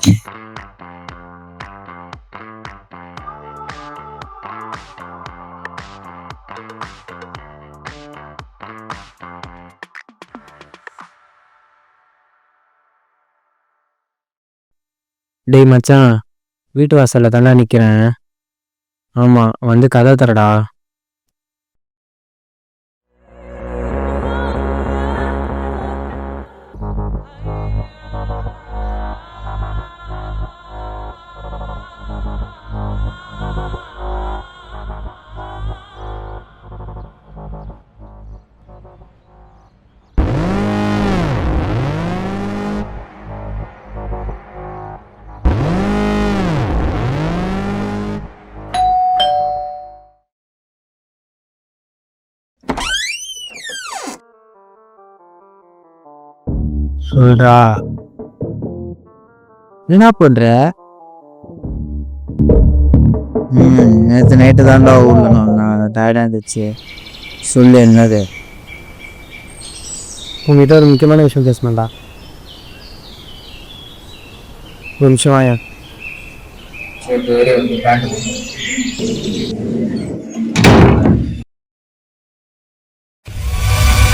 டேய் மச்சான், வீட்டு வாசல்ல தாண்டா நிக்கிறேன். ஆமா, வந்து கதை தரடா. சொல்றா, என்ன பண்ற? நேற்று நைட்டு தாண்டா ஊர்லணும், நான் டயர்டாக இருந்துச்சு. சொல்லு என்னது? உங்ககிட்ட ஒரு முக்கியமான விஷயம் பேசணும்டா. ஒரு நிமிஷம் வாயா.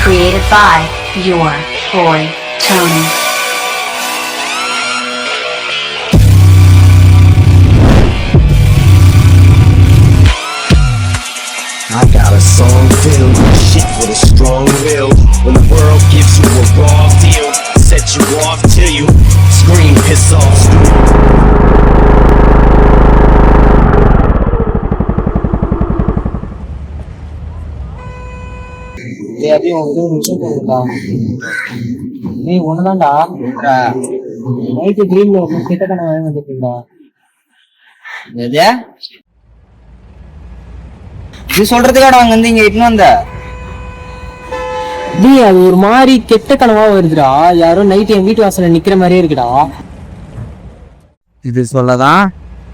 Created by your boy Tony. I got a song filled with shit with a strong will. When the world gives you a raw deal, set you off till you scream, piss off. அப்படியே ஒரு விஷயம் போகுதுடா. நீ ஒண்ணுதான்டா night ட்ரீம்ல கிட்ட கனவு வந்துட்டீங்களா? எது இது சொல்றதுக்காக அவங்க வந்து இங்க இட்டுன்னு வந்த? நீ அது ஒரு மாதிரி கெட்ட கனவா வருதுடா. யாரோ நைட்டு என் வீட்டு வாசல்ல நிக்கிற மாதிரியே இருக்குடா. இது சொல்லதான்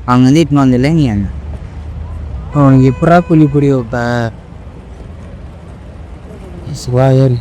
அவங்க வந்து இட்டுன்னு வந்தில்ல நீ. அவனுக்கு எப்படா புள்ளி புரிய வைப்ப? சுவா ஏறு.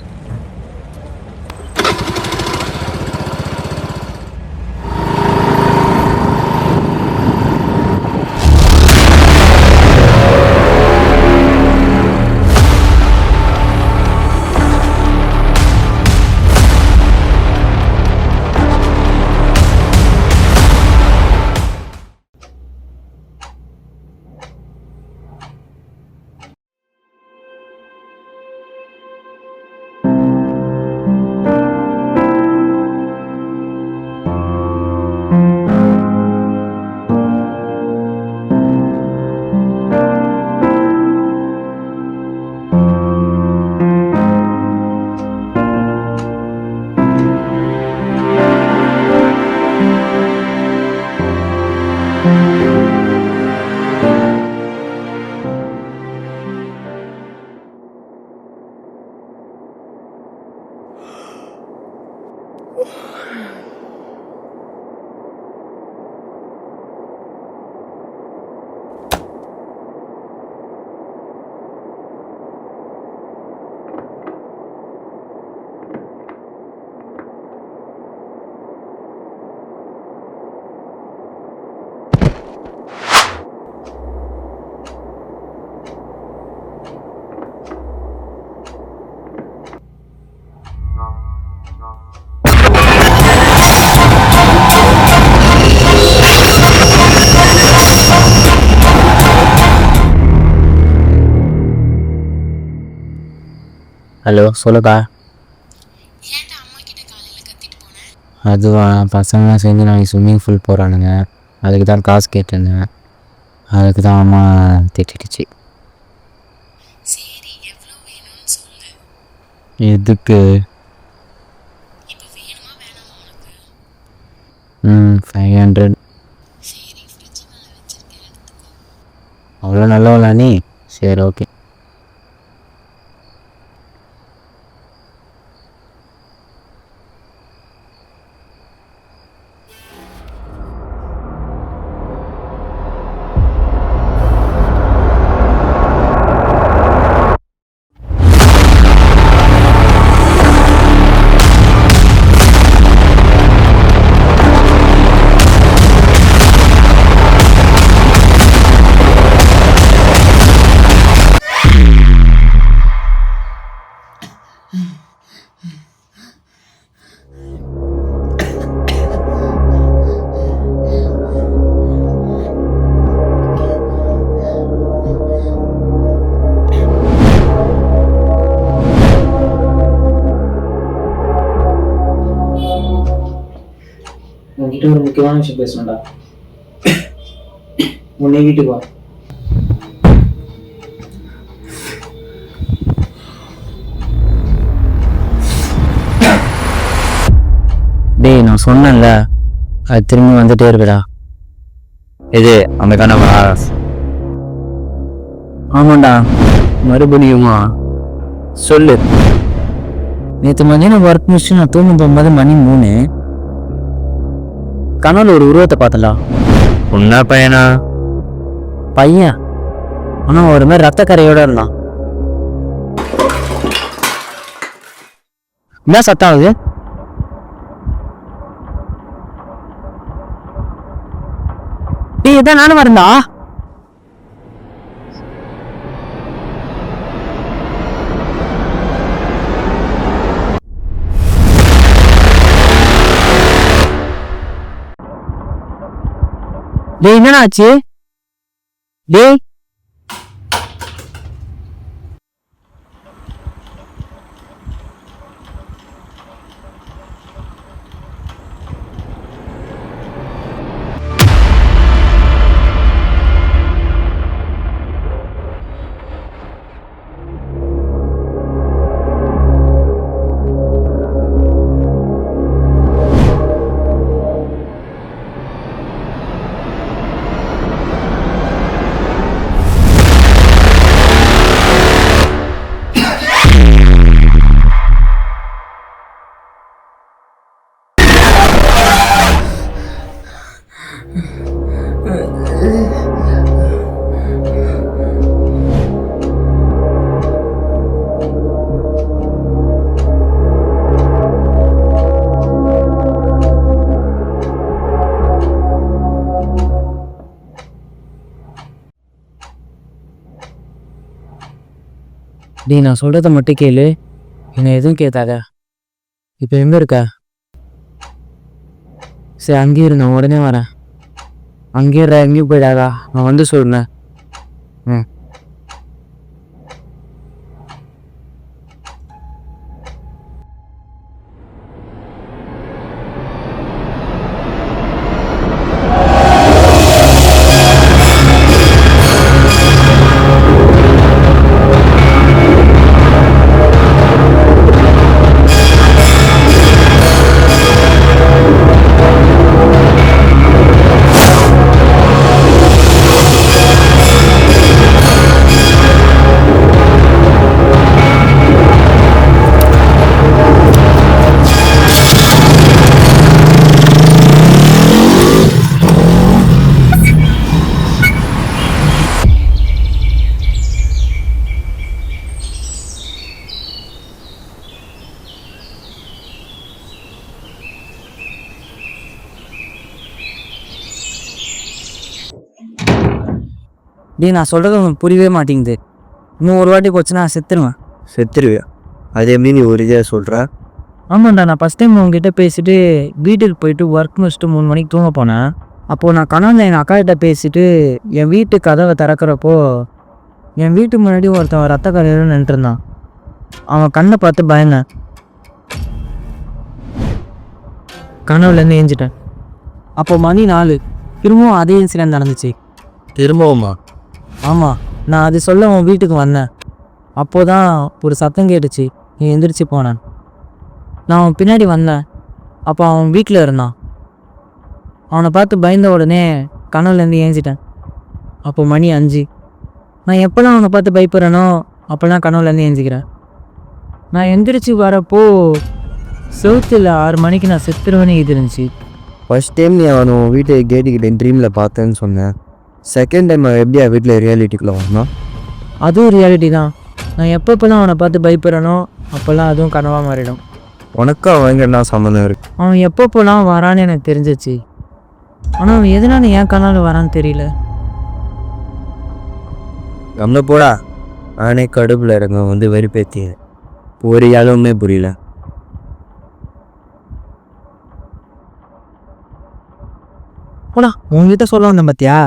ஹலோ, சொல்லுக்கா. அதுவா, பசங்களாம் சேர்ந்து நாளைக்கு ஸ்விம்மிங் பூல் போகிறானுங்க. அதுக்கு தான் காசு கேட்டிருந்தேன். அதுக்கு தான் அம்மா திட்டிடுச்சு. எதுக்கு? 500. அவ்வளோ நல்லவளா நீ? சரி, ஓகே. உன்கிட்ட ஒரு முக்கியமான விஷயம் பேசணும்டா. உன்னை வீட்டுக்கு வா. டேய் நான் சொன்னேன்ல அது திரும்பி வந்துட்டே இருக்குடா. இது அந்த கனவா? ஆமாண்டா மறுபடியுமா? சொல்லு. நேற்று மதியானம் ஒர்க் முடிச்சு நான் தூங்க போகும்போது மணி 3. கனவுல ஒரு உருவத்தை பார்த்தலா. உன்ன பையனா? பையன், ஆனால் ஒரு மாதிரி ரத்த கரையோட இருந்தான். என்ன சத்தம் ஆகுது? டேய் இதான் நானும் வரண்டா. டேய் என்னடா ஆச்சு? டேய் டேய் நான் சொல்கிறத மட்டும் கேளு, என்னை எதுவும் கேட்காத. இப்போ எங்கே இருக்க? சரி அங்கேயே இரு, நான் உடனே வரேன். அங்கேயே எங்கேயும் போயிடாதா, நான் வந்து சொல்றேன். ம். டேய் நான் சொல்கிறது உனக்கு புரியவே மாட்டேங்குது. இன்னும் ஒரு வாட்டி போச்சுன்னா நான் செத்துருவேன். செத்துருவியா? அது எப்படி நீ ஒரு இதாக சொல்கிற? ஆமாண்டா, நான் ஃபஸ்ட் டைம் உங்ககிட்ட பேசிட்டு வீட்டுக்கு போயிட்டு ஒர்க் முடிச்சுட்டு 3 மணிக்கு தூங்க போனேன். அப்போது நான் கனவுல எங்கள் அக்கா கிட்ட பேசிட்டு என் வீட்டு கதவை திறக்கிறப்போ என் வீட்டு முன்னாடி ஒருத்தன் ரத்த கரையோட நின்றுருந்தான். அவன் கண்ணை பார்த்து பயந்தேன். கனவுலேருந்து ஏஞ்சிட்டேன். அப்போ மணி 4. திரும்பவும் அதே இன்சிடென்ட் நடந்துச்சு. திரும்பவுமா? ஆமாம், நான் அது சொல்ல உன் வீட்டுக்கு வந்தேன். அப்போதான் ஒரு சத்தம் கேட்டுச்சு. நீ எந்திரிச்சு போனான். நான் அவன் பின்னாடி வந்தேன். அப்போ அவன் வீட்டில் இருந்தான். அவனை பார்த்து பயந்த உடனே கனவுலேருந்து ஏஞ்சிட்டேன். அப்போ மணி 5. நான் எப்போல்லாம் அவனை பார்த்து பயப்படுறேனோ அப்போல்லாம் கனவுலேருந்து ஏஞ்சிக்கிறேன். நான் எந்திரிச்சு வரப்போ செவுத்தில் 6 மணிக்கு நான் செத்துருவேன்னு இது இருந்துச்சு. ஃபர்ஸ்ட் டைம் நீ அவன் உன் வீட்டு கேட்டுக்கிட்ட ட்ரீமில் பார்த்தேன்னு சொன்னேன். செகண்ட் டைம் எப்படியா வீட்டில் ரியாலிட்டிக்குள்ளே வரணும்? அதுவும் ரியாலிட்டி தான். நான் எப்பப்போல்லாம் அவனை பார்த்து பயப்படுறேனோ அப்போல்லாம் அதுவும் கனவாக மாறிடும். உனக்கு அவங்க என்ன சம்மந்தம் இருக்கு? அவன் எப்பப்போல்லாம் வரான்னு எனக்கு தெரிஞ்சிச்சு. ஆனால் அவன் எதனால ஏன் கனவுல வரான்னு தெரியல. கம்ல போடா. நானே கடுப்பில் இருங்க வந்து வெறுப்பேற்றிங்க. ஒரு யாருமே புரியல. போடா, உங்ககிட்ட சொல்ல வந்தேன் பார்த்தியா?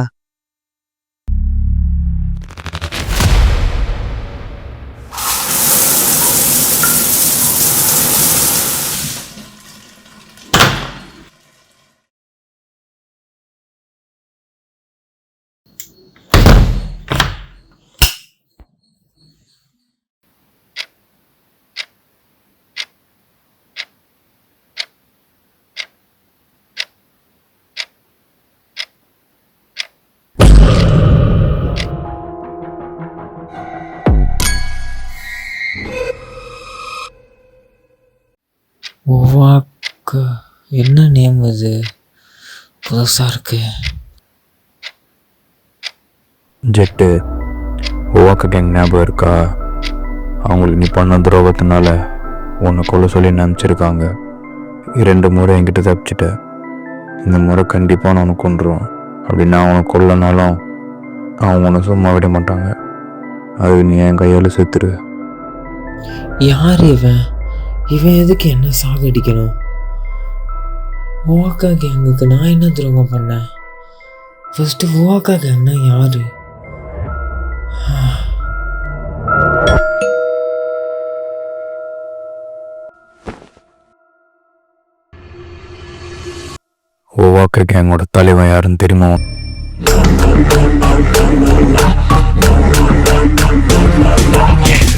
ஓவாக்கா என்ன நேம் இது புதுசாக இருக்கு. ஜெட்டு, ஓவாக்கா கேங் ஞாபகம் இருக்கா? அவங்களுக்கு நீ பண்ண துரோகத்தினால உன்னை கொல்ல சொல்லி நினச்சிருக்காங்க. 2 முறை என்கிட்ட தப்பிச்சிட்ட. இந்த முறை கண்டிப்பாக நான் உனக்கு கொன்றுவேன். அப்படி நான் அவனை கொல்லனாலும் அவங்க உன்னை சும்மா விட மாட்டாங்க. அதுக்கு நீ என் கையால் செத்துரு. யார் இவன்? இவன் எதுக்கு என்ன சாகடிக்கணும்? ஓவாக்கா கேங்குக்கு நான் என்ன துரோகம் பண்ணேன்? ஃபஸ்ட்டு ஓவாக்கா கேங்னா யாரு? ஓவாக்கா கேங்கோட தலைவன் யாருன்னு தெரியுமா? Yeah.